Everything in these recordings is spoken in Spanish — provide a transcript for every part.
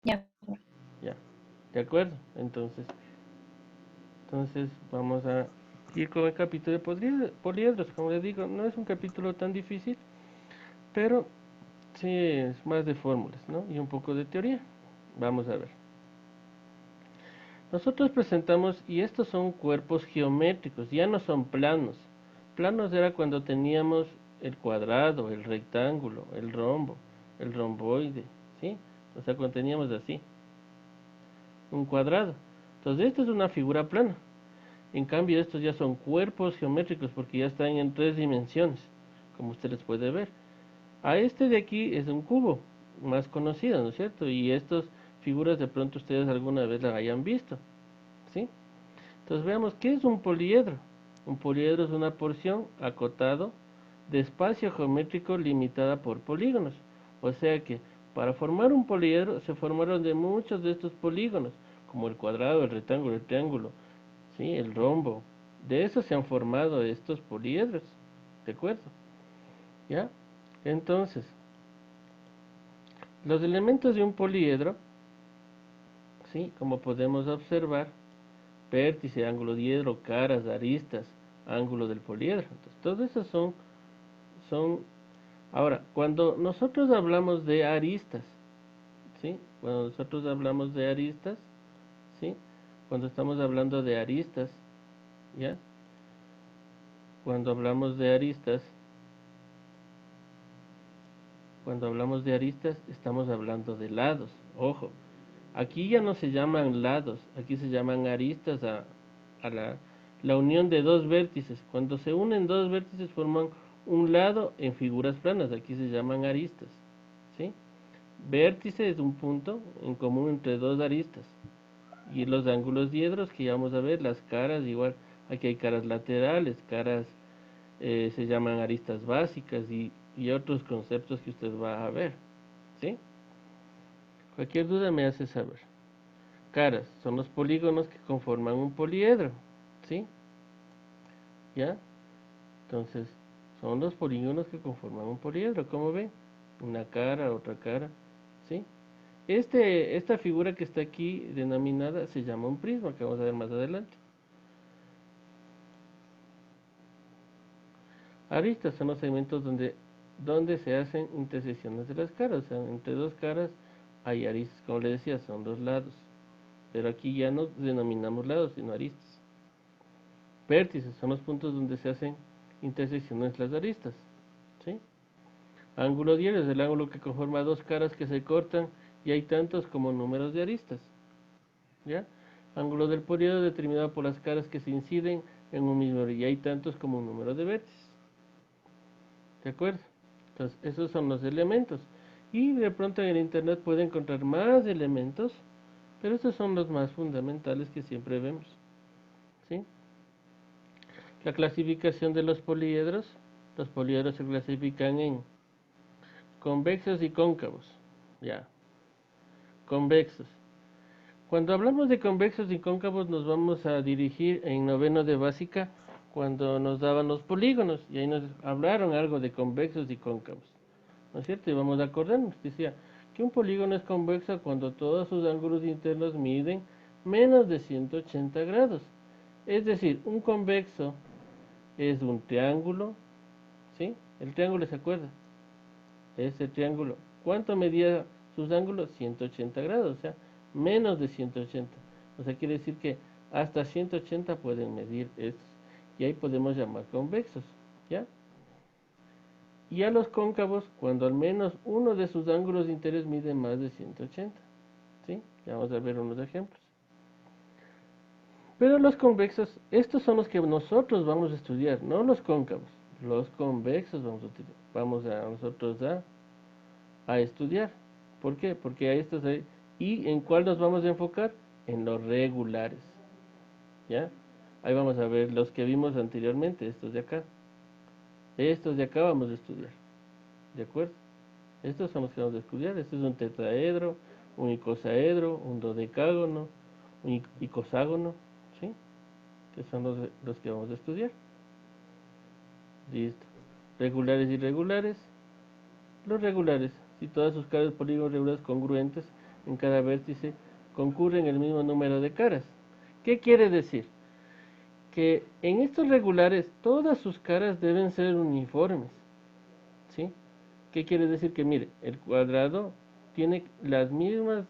Ya. Ya, ¿de acuerdo? Entonces vamos a ir con el capítulo de poliedros. Como les digo, no es un capítulo tan difícil, pero sí es más de fórmulas, ¿no? Y un poco de teoría. Vamos a ver. Nosotros presentamos, y estos son cuerpos geométricos, ya no son planos. Planos era cuando teníamos el cuadrado, el rectángulo, el rombo, el romboide, ¿sí? O sea, cuando teníamos así, un cuadrado. Entonces, esta es una figura plana. En cambio, estos ya son cuerpos geométricos porque ya están en tres dimensiones, como ustedes pueden ver. A este de aquí es un cubo, más conocido, ¿no es cierto? Y estas figuras de pronto ustedes alguna vez las hayan visto, ¿sí? Entonces veamos, ¿qué es un poliedro? Un poliedro es una porción acotado de espacio geométrico limitada por polígonos. O sea que para formar un poliedro se formaron de muchos de estos polígonos, como el cuadrado, el rectángulo, el triángulo, ¿sí? El rombo. De eso se han formado estos poliedros, ¿de acuerdo? ¿Ya? Entonces, los elementos de un poliedro, ¿sí? Como podemos observar, vértice, ángulo diedro, caras, aristas, ángulo del poliedro. Entonces, todos esos son... Ahora, cuando nosotros hablamos de aristas, ¿sí? Cuando nosotros hablamos de aristas, ¿sí? Cuando estamos hablando de aristas, ¿ya? Cuando hablamos de aristas, Cuando hablamos de aristas, estamos hablando de lados. Ojo, aquí ya no se llaman lados, aquí se llaman aristas a la unión de dos vértices. Cuando se unen dos vértices forman un lado en figuras planas, aquí se llaman aristas. ¿Sí? Vértice es un punto en común entre dos aristas. Y los ángulos diedros que ya vamos a ver, las caras igual, aquí hay caras laterales, caras se llaman aristas básicas y otros conceptos que usted va a ver. ¿Sí? Cualquier duda me hace saber. Caras son los polígonos que conforman un poliedro. ¿Sí? ¿Ya? Entonces, son los polígonos que conforman un poliedro. ¿Cómo ven? Una cara, otra cara. ¿Sí? Esta figura que está aquí denominada se llama un prisma, que vamos a ver más adelante. Aristas son los segmentos donde se hacen intersecciones de las caras. O sea, entre dos caras hay aristas. Como les decía, son dos lados. Pero aquí ya no denominamos lados, sino aristas. Vértices son los puntos donde se hacen intersecciones las aristas. ¿Sí? Ángulo diario es el ángulo que conforma dos caras que se cortan y hay tantos como números de aristas. ¿Ya? Ángulo del poliedro determinado por las caras que se inciden en un mismo y hay tantos como un número de vértices. ¿De acuerdo? Entonces, esos son los elementos. Y de pronto en el internet puede encontrar más elementos, pero estos son los más fundamentales que siempre vemos. ¿Sí? La clasificación de los poliedros. Los poliedros se clasifican en convexos y cóncavos. Ya, convexos. Cuando hablamos de convexos y cóncavos nos vamos a dirigir en noveno de básica cuando nos daban los polígonos y ahí nos hablaron algo de convexos y cóncavos. ¿No es cierto? Y vamos a acordarnos, decía que un polígono es convexo cuando todos sus ángulos internos miden menos de 180 grados. Es decir, un convexo es un triángulo, ¿sí? El triángulo se acuerda, ese triángulo. ¿Cuánto medía sus ángulos? 180 grados, o sea, menos de 180. O sea, quiere decir que hasta 180 pueden medir estos. Y ahí podemos llamar convexos, ¿ya? Y a los cóncavos, cuando al menos uno de sus ángulos interiores mide más de 180. ¿Sí? Ya vamos a ver unos ejemplos. Pero los convexos, estos son los que nosotros vamos a estudiar, no los cóncavos. Los convexos vamos a nosotros a estudiar. ¿Por qué? Porque a estos hay, ¿y en cuál nos vamos a enfocar? En los regulares. ¿Ya? Ahí vamos a ver los que vimos anteriormente, estos de acá. Estos de acá vamos a estudiar. ¿De acuerdo? Estos son los que vamos a estudiar. Este es un tetraedro, un icosaedro, un dodecágono, un icoságono, ¿sí? Que son los que vamos a estudiar. Listo. Regulares y irregulares. Los regulares, si todas sus caras polígonos regulares congruentes, en cada vértice concurren el mismo número de caras. ¿Qué quiere decir? Que en estos regulares todas sus caras deben ser uniformes, ¿sí? ¿Qué quiere decir? Que mire, el cuadrado tiene las mismas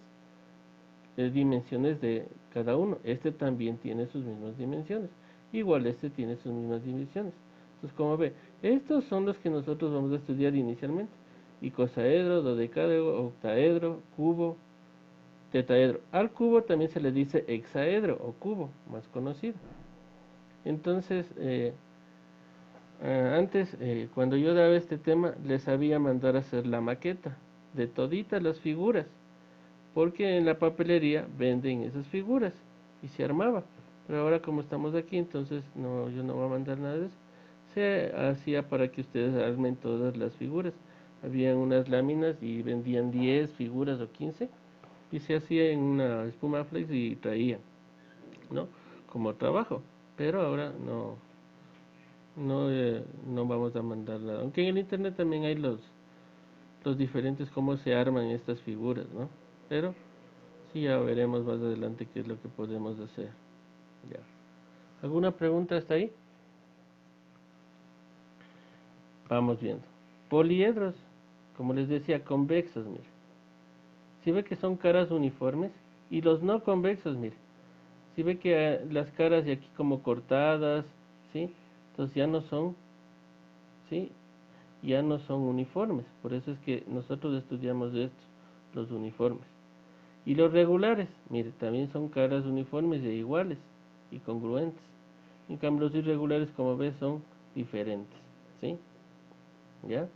dimensiones de cada uno. Este también tiene sus mismas dimensiones. Igual este tiene sus mismas dimensiones. Entonces, como ve, estos son los que nosotros vamos a estudiar inicialmente. Icosaedro, dodecaedro, octaedro, cubo, tetaedro. Al cubo también se le dice hexaedro o cubo, más conocido. Entonces, antes, cuando yo daba este tema, les había mandado a hacer la maqueta de toditas las figuras, porque en la papelería venden esas figuras y se armaba. Pero ahora como estamos aquí, entonces no, yo no voy a mandar nada de eso. Se hacía para que ustedes armen todas las figuras. Habían unas láminas y vendían 10 figuras o 15 y se hacía en una espuma flex y traía, ¿no? Como trabajo. Pero ahora no vamos a mandar nada. Aunque en el internet también hay los diferentes cómo se arman estas figuras, ¿no? Pero sí, ya veremos más adelante qué es lo que podemos hacer. Ya. ¿Alguna pregunta hasta ahí? Vamos viendo. Poliedros, como les decía, convexos, mire. Si ve que son caras uniformes y los no convexos, mire. Si ve que las caras de aquí como cortadas, ¿sí? Entonces ya no son, ¿sí? Ya no son uniformes. Por eso es que nosotros estudiamos estos, los uniformes. Y los regulares, mire, también son caras uniformes e iguales y congruentes. En cambio, los irregulares, como ves, son diferentes, ¿sí? ¿Ya?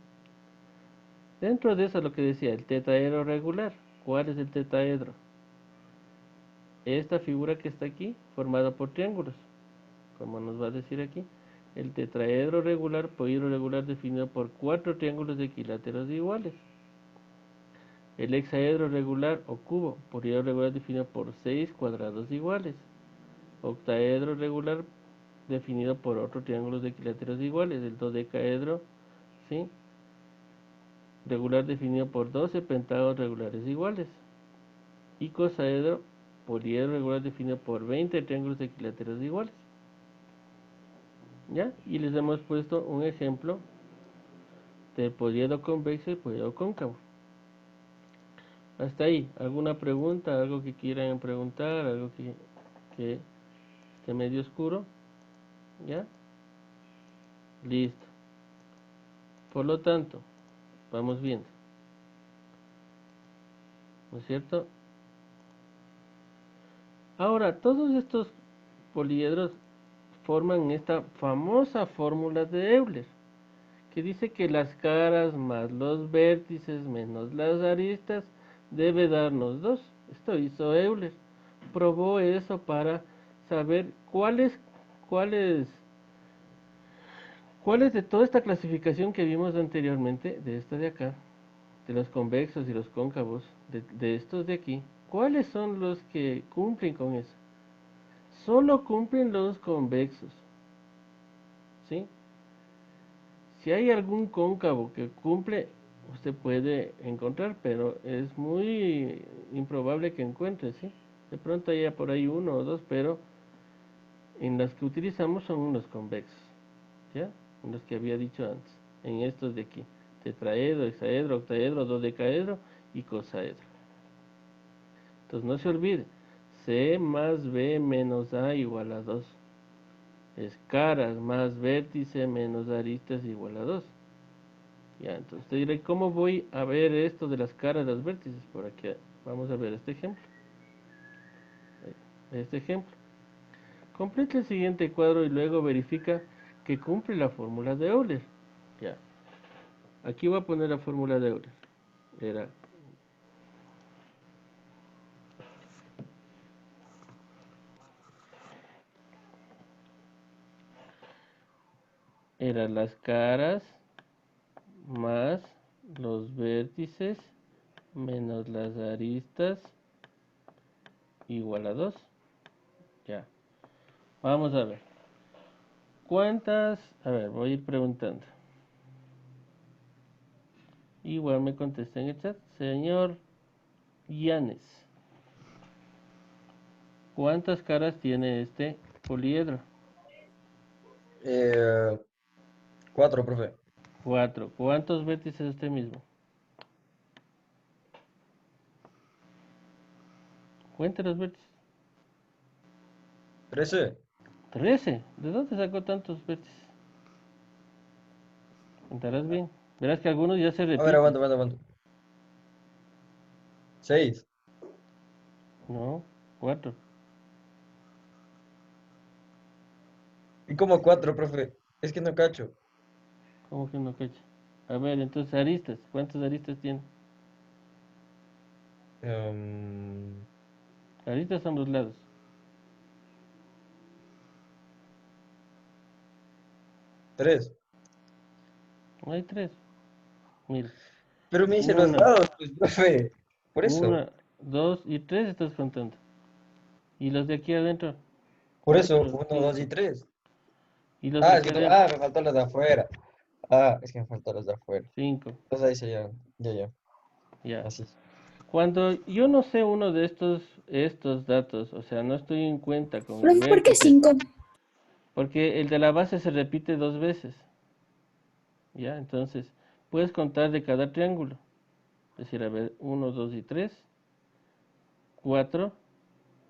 Dentro de eso, lo que decía, el tetaedro regular. ¿Cuál es el tetaedro? Esta figura que está aquí, formada por triángulos, como nos va a decir aquí. El tetraedro regular, poliedro regular definido por 4 triángulos equiláteros iguales. El hexaedro regular o cubo, poliedro regular definido por 6 cuadrados iguales. Octaedro regular definido por otros triángulos equiláteros iguales. El dodecaedro, ¿sí? Regular definido por 12 pentágonos regulares iguales. Icosaedro, poliedro regular definido por 20 triángulos equiláteros iguales. ¿Ya? Y les hemos puesto un ejemplo del poliedro convexo y poliedro cóncavo. Hasta ahí, ¿alguna pregunta? ¿Algo que quieran preguntar? ¿Algo que esté medio oscuro? ¿Ya? Listo. Por lo tanto, vamos viendo, ¿no es cierto? Ahora, todos estos poliedros forman esta famosa fórmula de Euler, que dice que las caras más los vértices menos las aristas debe darnos 2. Esto hizo Euler. Probó eso para saber cuáles, cuáles de toda esta clasificación que vimos anteriormente, de esta de acá, de los convexos y los cóncavos, de estos de aquí, cuáles son los que cumplen con eso. Solo cumplen los convexos, ¿sí? Si hay algún cóncavo que cumple, usted puede encontrar, pero es muy improbable que encuentre, ¿sí? De pronto haya por ahí uno o dos, pero en las que utilizamos son los convexos, ¿ya? En los que había dicho antes, en estos de aquí, tetraedro, hexaedro, octaedro, dodecaedro y cosaedro. Entonces no se olvide, C más B menos A igual a 2. Es caras más vértice menos aristas igual a 2. Ya, entonces te diré cómo voy a ver esto de las caras de los vértices. Por aquí vamos a ver este ejemplo. Este ejemplo. Completa el siguiente cuadro y luego verifica que cumple la fórmula de Euler. Ya. Aquí voy a poner la fórmula de Euler. Era, era las caras más los vértices menos las aristas igual a 2. Ya. Vamos a ver. ¿Cuántas? A ver, voy a ir preguntando. Igual me contesta en el chat. Señor Yanes. ¿Cuántas caras tiene este poliedro? 4, profe. 4. ¿Cuántos vértices este mismo? Cuente los vértices. 13. 13. ¿De dónde sacó tantos vértices? Contarás bien. Verás que algunos ya se A ver, repiten. aguanta. 6. No, 4. ¿Y como 4, profe? Es que no cacho. ¿Cómo que no cacha? A ver, entonces aristas. ¿Cuántas aristas tiene? Em, Aristas son los lados. 3. No hay 3. Mira. Pero me dice los Una, lados, pues, profe. Por eso. una, 2 y 3 estás contando. Y los de aquí adentro. Por eso, 4, 1, 2 y 5. 3. Y los de Ah, es aquí que adentro. me faltó los de afuera. Ah, es que me faltó los de afuera. 5. Entonces ahí sería. Ya. Ya. Así. Cuando yo no sé uno de estos datos, o sea, no estoy en cuenta con el Profe, ¿por qué vértice, 5? porque el de la base se repite 2 veces. ¿Ya? Entonces, puedes contar de cada triángulo. Es decir, a ver, 1, 2 y 3, 4,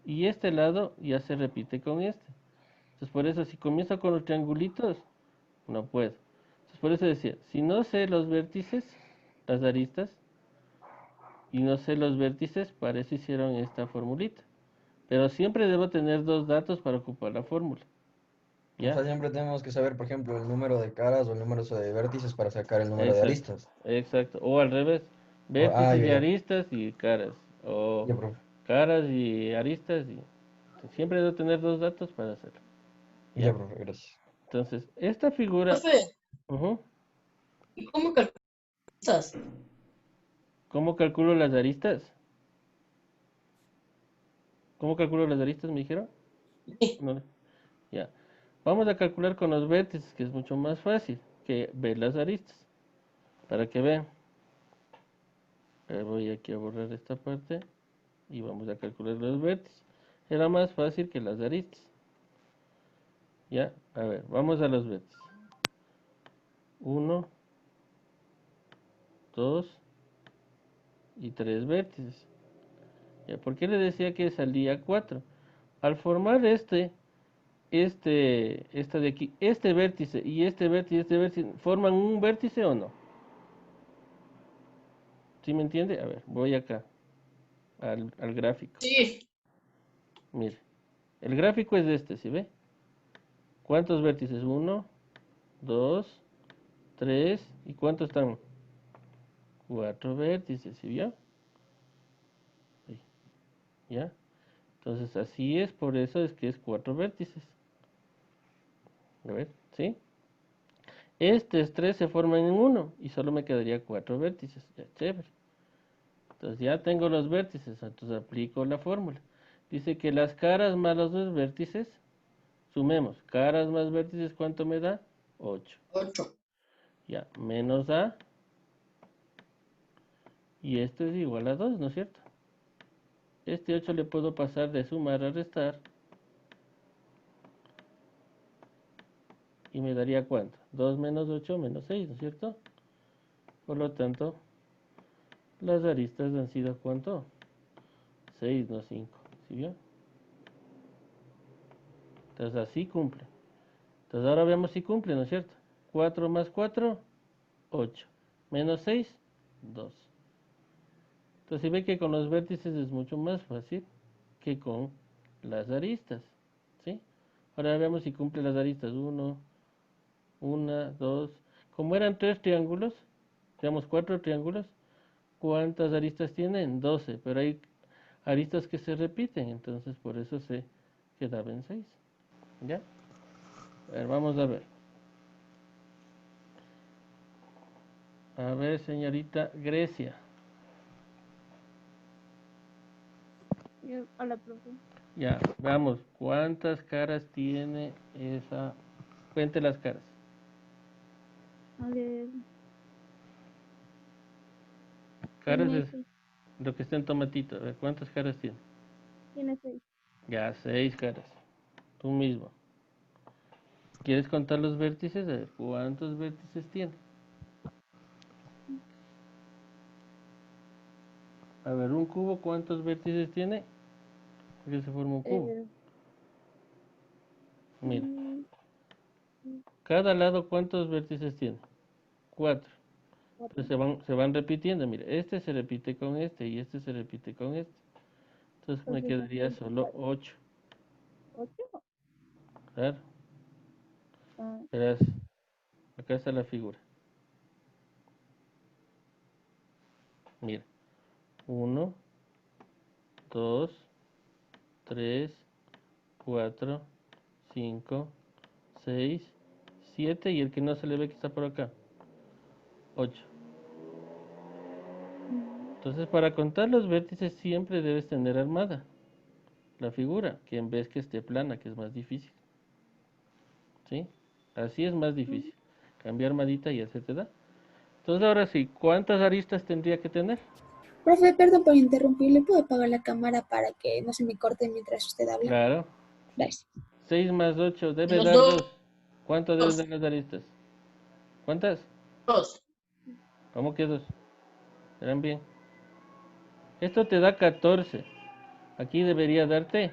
y este lado ya se repite con este. Entonces, por eso, si comienzo con los triangulitos, no puedo. Entonces, por eso decía, si no sé los vértices, las aristas, y no sé los vértices, para eso hicieron esta formulita. Pero siempre debo tener dos datos para ocupar la fórmula. O ¿Ya? sea, siempre tenemos que saber, por ejemplo, el número de caras o el número de vértices para sacar el número de Exacto, aristas. exacto. O al revés, Ah, vértices y ya. aristas y caras. O Ya, profe. caras y aristas. Siempre debo tener dos datos para hacerlo. Ya, ¿Ya? profe, gracias. Entonces, esta figura, Profe, ujú, ¿y cómo calculas? ¿cómo calculo las aristas? ¿Cómo calculo las aristas, me dijeron? Sí. No, ya. Vamos a calcular con los vértices, que es mucho más fácil que ver las aristas. Para que vean. Voy aquí a borrar esta parte y vamos a calcular los vértices. Era más fácil que las aristas. Ya, a ver, vamos a los vértices. Uno, 2 y 3 vértices. Ya, ¿por qué le decía que salía 4? Al formar esta de aquí, este vértice y este vértice, ¿forman un vértice o no? ¿Sí me entiende? A ver, voy acá, al gráfico. Sí. Mire, el gráfico es este, ¿sí ve? ¿Cuántos vértices? Uno, 2, 3, ¿y cuántos están? 4 vértices, ¿sí vio? Ahí, ¿ya? Entonces así es, por eso es que es 4 vértices. A ver, ¿sí? Estos 3 se forman en uno y solo me quedaría 4 vértices. Ya, chévere. Entonces ya tengo los vértices, entonces aplico la fórmula. Dice que las caras más los dos vértices, sumemos. Caras más vértices, ¿cuánto me da? 8. 8. Ya, menos A, y esto es igual a 2, ¿no es cierto? Este 8 le puedo pasar de sumar a restar, y me daría ¿cuánto? 2 menos 8 menos 6, ¿no es cierto? Por lo tanto, las aristas han sido ¿cuánto? 6, no 5. ¿Sí vio? Entonces así cumple. Entonces ahora veamos si cumple, ¿no es cierto? 4 más 4, 8. Menos 6, 2. Entonces si ve que con los vértices es mucho más fácil que con las aristas. ¿Sí? Ahora veamos si cumple las aristas. 1, 1, 2. Como eran 3 triángulos, digamos 4 triángulos, ¿cuántas aristas tienen? 12. Pero hay aristas que se repiten, entonces por eso se quedaba en 6. ¿Ya? A ver, vamos a ver. A ver, señorita Grecia. Hola, profe. Ya, veamos, ¿cuántas caras tiene esa? Cuente las caras. A ver, Caras tiene es, seis. Lo que está en tomatito. A ver, ¿cuántas caras tiene? Tiene 6. Ya, 6 caras. Tú mismo. ¿Quieres contar los vértices? A ver, ¿cuántos vértices tiene? A ver, un cubo, ¿cuántos vértices tiene? Porque se forma un cubo. Mira, cada lado, ¿cuántos vértices tiene? 4. Entonces se van repitiendo. Mira, este se repite con este y este se repite con este. Entonces me quedaría solo 8. 8. Claro, verás, acá está la figura. Mira, 1, 2, 3, 4, 5, 6, 7 y el que no se le ve que está por acá, 8. Entonces para contar los vértices siempre debes tener armada la figura, que en vez que esté plana, que es más difícil. ¿Sí? Así es más difícil. Cambia armadita y ya se te da. Entonces ahora sí, ¿cuántas aristas tendría que tener? Profe, perdón por interrumpirle. ¿Puedo apagar la cámara para que no se me corte mientras usted habla? Claro. Gracias. 6 más 8 debe Menos dar 2. ¿Cuánto deben 2. dar las aristas? ¿Cuántas? 2. ¿Cómo que 2? Verán bien. Esto te da 14. Aquí debería darte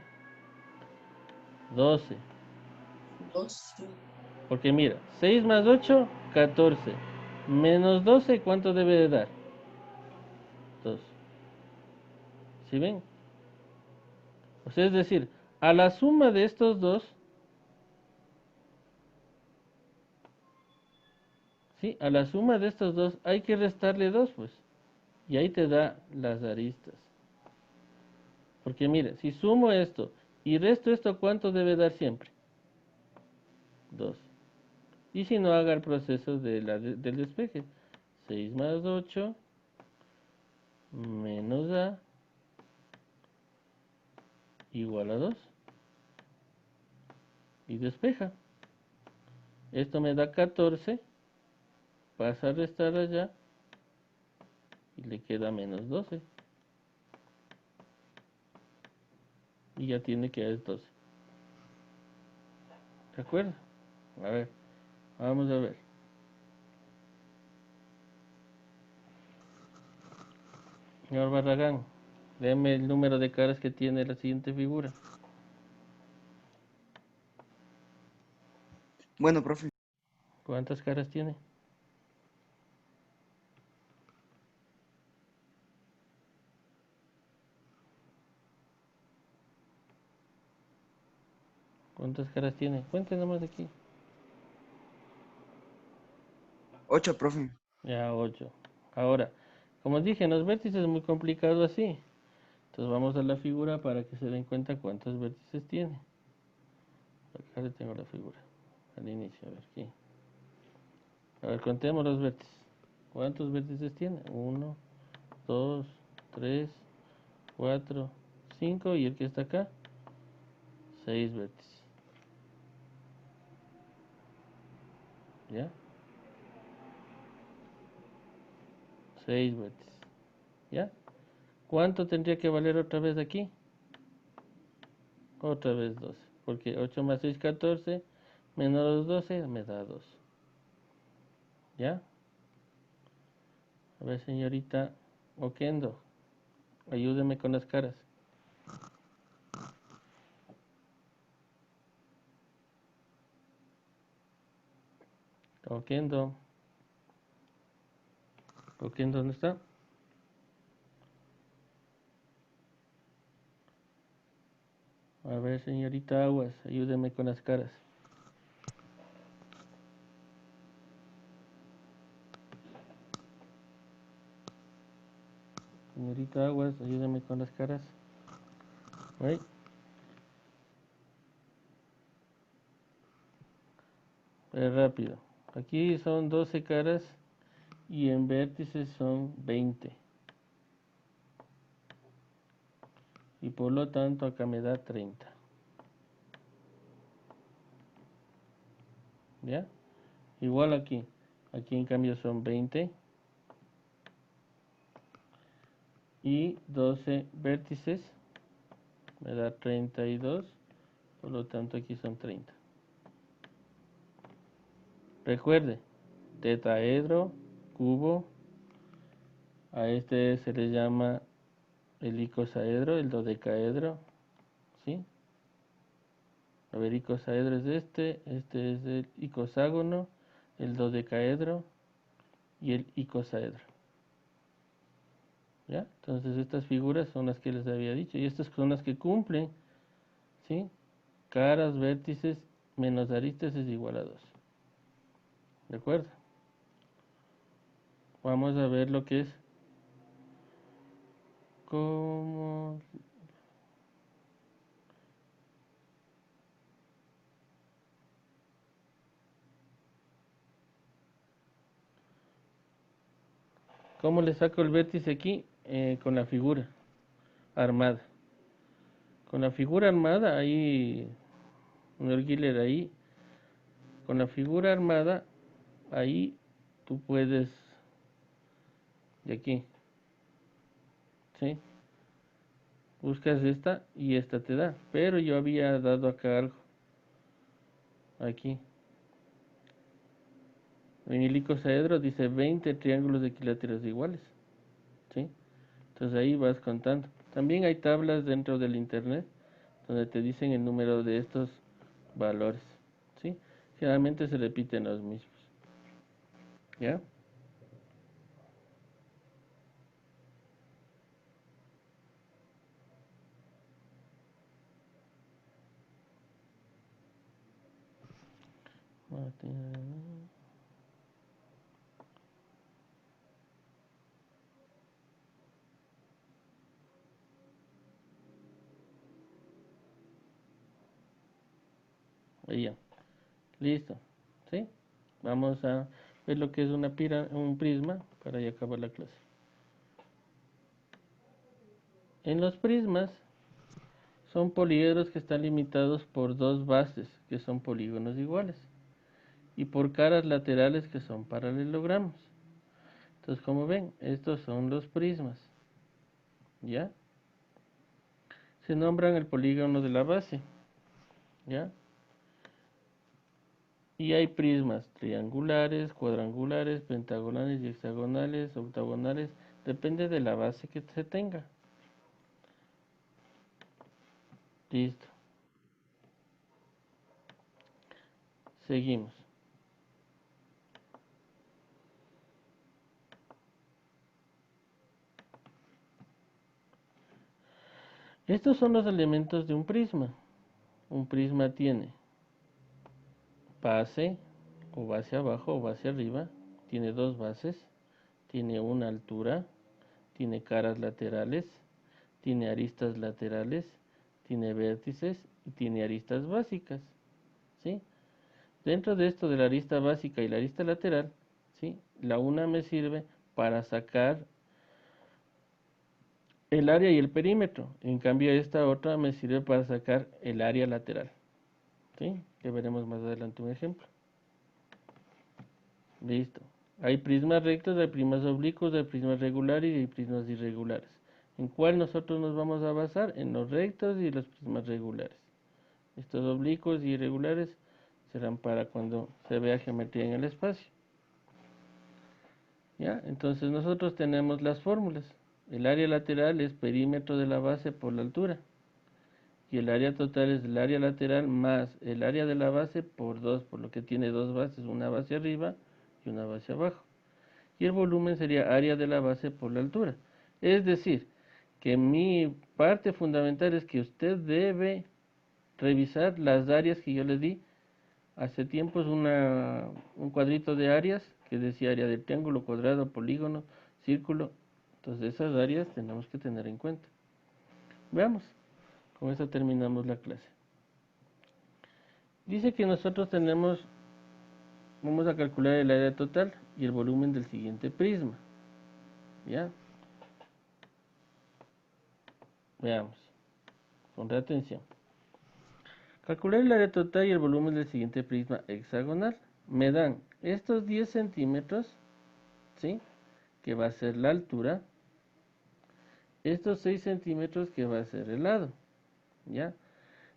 12. 2. Porque mira, 6 más 8, 14. Menos 12, ¿cuánto debe de dar? 2. ¿Sí ven? O sea, es decir, a la suma de estos dos, ¿sí? A la suma de estos dos hay que restarle 2, pues. Y ahí te da las aristas. Porque mira, si sumo esto y resto esto, ¿cuánto debe dar siempre? 2. Y si no, haga el proceso del despeje. 6 más 8 menos A igual a 2. Y despeja. Esto me da 14. Pasa a restar allá. Y le queda menos 12. Y ya tiene que es 12. ¿De acuerdo? A ver, vamos a ver. Señor Barragán, deme el número de caras que tiene la siguiente figura. Bueno, profe, ¿Cuántas caras tiene? ¿Cuántas caras tiene? Cuente nomás de aquí. 8, profe. Ya, 8. Ahora, como dije, en los vértices es muy complicado así. Entonces vamos a la figura para que se den cuenta cuántos vértices tiene. Acá le tengo la figura. Al inicio, a ver aquí. A ver, contemos los vértices. ¿Cuántos vértices tiene? 1, 2, 3, 4, 5 y el que está acá, 6 vértices. ¿Ya? 6 vértices. ¿Ya? ¿Cuánto tendría que valer otra vez aquí? Otra vez 12. Porque 8 más 6, 14. Menos 12 me da 2. ¿Ya? A ver, señorita Oquendo, ayúdeme con las caras. Oquendo. Oquendo, ¿dónde está? A ver, señorita Aguas, ayúdeme con las caras. Señorita Aguas, ayúdeme con las caras. Ahí. Rápido. Aquí son 12 caras y en vértices son 20. Y por lo tanto acá me da 30. ¿Ya? Igual aquí. Aquí en cambio son 20. y 12 vértices, me da 32, por lo tanto aquí son 30. Recuerde, tetraedro, cubo, a este se le llama el icosaedro, el dodecaedro, ¿sí? A ver, icosaedro es este es el icoságono, el dodecaedro y el icosaedro. ¿Ya? Entonces estas figuras son las que les había dicho y estas son las que cumplen, ¿sí? Caras, vértices, menos aristas es igual a 2. ¿De acuerdo? Vamos a ver lo que es cómo le saco el vértice aquí con la figura armada. Con la figura armada, ahí, un alquiler ahí, con la figura armada, ahí tú puedes, de aquí, ¿sí? Buscas esta y esta te da, pero yo había dado acá algo, aquí. En el icosaedro dice 20 triángulos equiláteros iguales, ¿sí? Entonces ahí vas contando. También hay tablas dentro del internet donde te dicen el número de estos valores, ¿sí? Generalmente se repiten los mismos, ¿ya? Ahí ya, listo, ¿sí? Vamos a ver lo que es un prisma para ya acabar la clase. En los prismas son poliedros que están limitados por dos bases, que son polígonos iguales, y por caras laterales que son paralelogramos. Entonces, como ven, estos son los prismas, ¿ya? Se nombran el polígono de la base, ¿ya? Y hay prismas triangulares, cuadrangulares, pentagonales y hexagonales, octagonales, depende de la base que se tenga. Listo. Seguimos. Estos son los elementos de un prisma. Un prisma tiene base, o base abajo o base arriba, tiene dos bases, tiene una altura, tiene caras laterales, tiene aristas laterales, tiene vértices y tiene aristas básicas, ¿sí? Dentro de esto de la arista básica y la arista lateral, ¿sí? La una me sirve para sacar el área y el perímetro, en cambio esta otra me sirve para sacar el área lateral, ¿sí? Que veremos más adelante un ejemplo. Listo. Hay prismas rectos, hay prismas oblicuos, hay prismas regulares y hay prismas irregulares. ¿En cuál nosotros nos vamos a basar? En los rectos y los prismas regulares. Estos oblicuos y irregulares serán para cuando se vea geometría en el espacio. ¿Ya? Entonces nosotros tenemos las fórmulas. El área lateral es perímetro de la base por la altura. Y el área total es el área lateral más el área de la base por 2, por lo que tiene dos bases, una base arriba y una base abajo. Y el volumen sería área de la base por la altura. Es decir, que mi parte fundamental es que usted debe revisar las áreas que yo le di. Hace tiempo es un cuadrito de áreas que decía área del triángulo, cuadrado, polígono, círculo. Entonces esas áreas tenemos que tener en cuenta. Veamos, con eso terminamos la clase. Dice que nosotros vamos a calcular el área total y el volumen del siguiente prisma. ¿Ya? Veamos, con atención. Calcular el área total y el volumen del siguiente prisma hexagonal. Me dan estos 10 centímetros, ¿sí? Que va a ser la altura. estos 6 centímetros que va a ser el lado, ¿ya?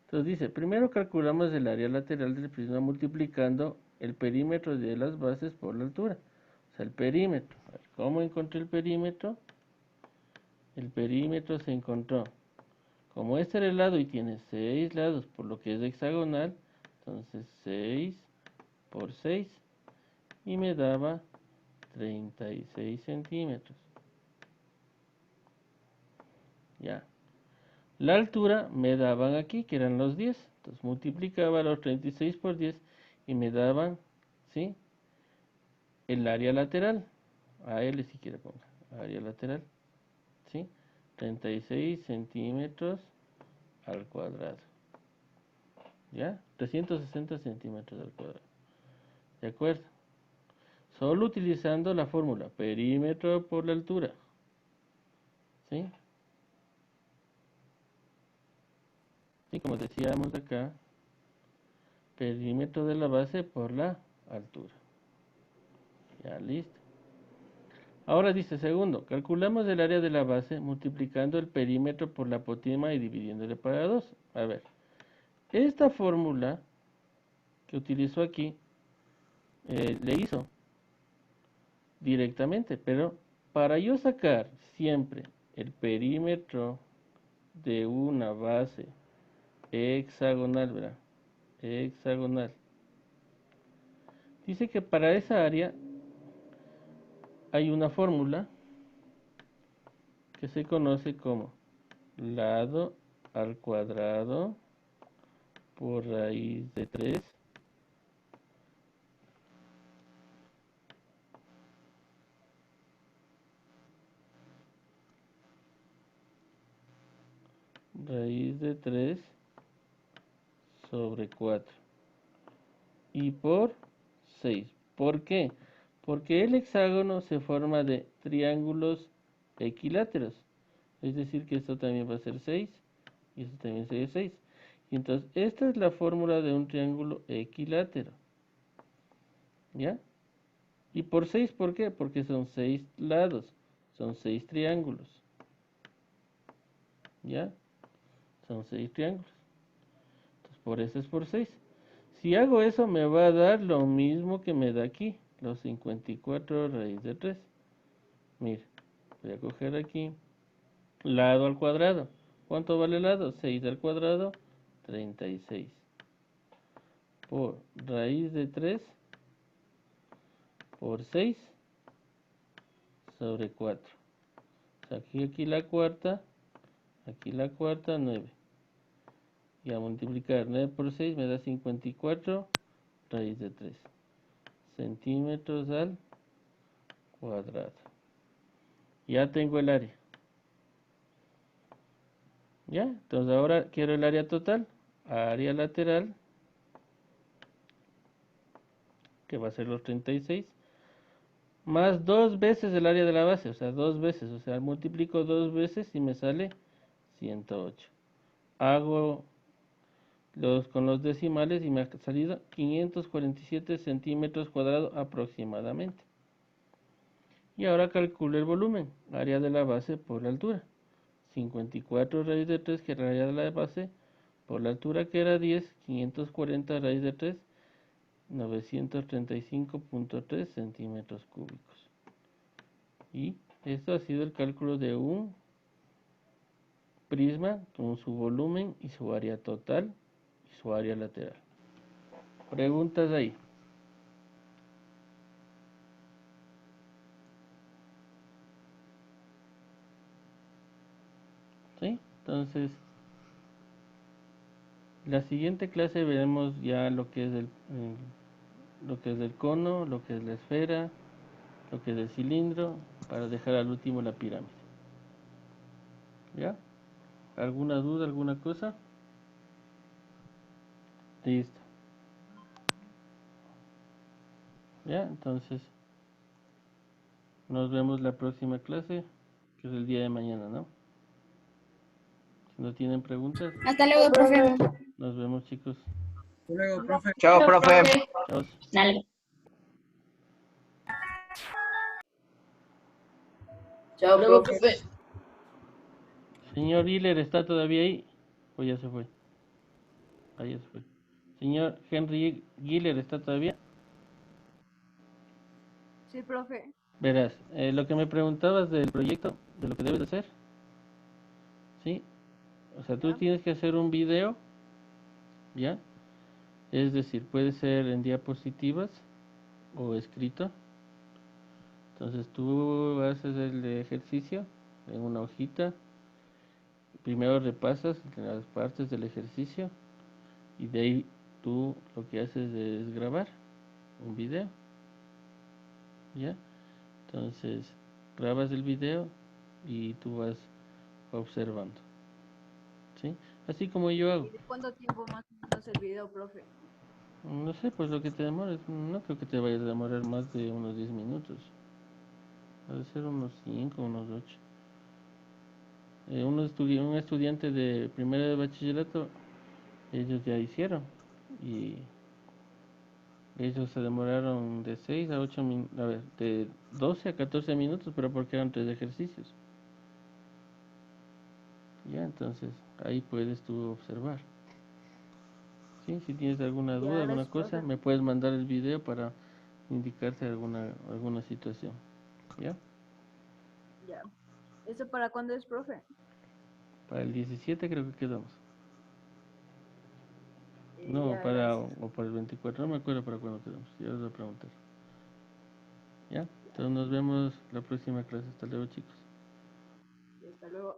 Entonces dice, primero calculamos el área lateral del prisma multiplicando el perímetro de las bases por la altura. O sea, el perímetro. A ver, ¿cómo encontré el perímetro? El perímetro se encontró. Como este era el lado y tiene 6 lados, por lo que es hexagonal, entonces 6 por 6 y me daba 36 centímetros. Ya. La altura me daban aquí, que eran los 10. Entonces multiplicaba los 36 por 10 y me daban, ¿sí? El área lateral. AL si quiere poner. Área lateral. ¿Sí? 36 centímetros al cuadrado. ¿Ya? 360 centímetros al cuadrado. ¿De acuerdo? Solo utilizando la fórmula perímetro por la altura. ¿Sí? Y como decíamos acá, perímetro de la base por la altura. Ya, listo. Ahora dice segundo, calculamos el área de la base multiplicando el perímetro por la apotima y dividiéndole para 2. A ver, esta fórmula que utilizó aquí, le hizo directamente, pero para yo sacar siempre el perímetro de una base hexagonal, ¿verdad? Hexagonal. Dice que para esa área hay una fórmula que se conoce como lado al cuadrado por raíz de 3 raíz de 3 sobre 4 y por 6. ¿Por qué? Porque el hexágono se forma de triángulos equiláteros. Es decir, que esto también va a ser 6 y esto también sería 6. Y entonces, esta es la fórmula de un triángulo equilátero. ¿Ya? Y por 6, ¿por qué? Porque son 6 lados, son 6 triángulos. ¿Ya? Son 6 triángulos. Entonces, por eso es por 6. Si hago eso, me va a dar lo mismo que me da aquí, los 54 raíz de 3. Mire, voy a coger aquí, lado al cuadrado. ¿Cuánto vale el lado? 6 al cuadrado, 36. Por raíz de 3 por 6 sobre 4. O sea, aquí la cuarta, 9. Y a multiplicar 9 por 6 me da 54 raíz de 3 centímetros al cuadrado. Ya tengo el área. ¿Ya? Entonces ahora quiero el área total. Área lateral, que va a ser los 36, más 2 veces el área de la base, o sea, 2 veces. O sea, multiplico 2 veces y me sale 108. Hago con los decimales y me ha salido 547 centímetros cuadrados aproximadamente. Y ahora calculo el volumen, área de la base por la altura. 54 raíz de 3, que era la área de la base, por la altura que era 10, 540 raíz de 3, 935.3 centímetros cúbicos. Y esto ha sido el cálculo de un prisma con su volumen y su área total y su área lateral. Preguntas ahí. ¿Sí? Entonces, la siguiente clase veremos ya lo que es el cono, lo que es la esfera, lo que es el cilindro, para dejar al último la pirámide. ¿Ya? ¿Alguna duda, alguna cosa? Listo. ¿Ya? Entonces, nos vemos la próxima clase, que es el día de mañana, ¿no? Si no tienen preguntas, Hasta luego, profe. nos vemos, chicos. Hasta luego, profe. Chao, profe. Chao. Dale. Chao, profe. Señor Hiller, ¿está todavía ahí? ¿O ya se fue? Ahí ya se fue. Señor Henry Giller, ¿está todavía? Sí, profe. Verás, lo que me preguntabas del proyecto, de lo que debes hacer, ¿sí? O sea, tú Ya. tienes que hacer un video, ¿ya? Es decir, puede ser en diapositivas o escrito. Entonces tú haces el ejercicio en una hojita. Primero repasas las partes del ejercicio y de ahí tú lo que haces es grabar un video, ¿ya? Entonces grabas el video y tú vas observando, ¿sí? Así como yo hago. ¿Y de cuánto tiempo más o menos el video, profe? No sé, pues lo que te demores, no creo que te vayas a demorar más de unos 10 minutos. Ha de ser unos 5, unos 8. Un estudiante de primero de bachillerato, ellos ya hicieron. Y ellos se demoraron de 6 a 8 minutos, a ver, de 12 a 14 minutos, pero porque eran 3 ejercicios. Ya, entonces ahí puedes tú observar. ¿Sí? Si tienes alguna Ya, duda, alguna gracias, cosa, profe. me puedes mandar el video para indicarte alguna situación. ¿Ya? Ya. ¿Eso para cuándo es, profe? Para el 17 creo que quedamos. No, Ya, gracias. o para el 24, no me acuerdo para cuándo quedamos. Ya les voy a preguntar. ¿Ya? Ya. Entonces nos vemos la próxima clase. Hasta luego, chicos. Y hasta luego.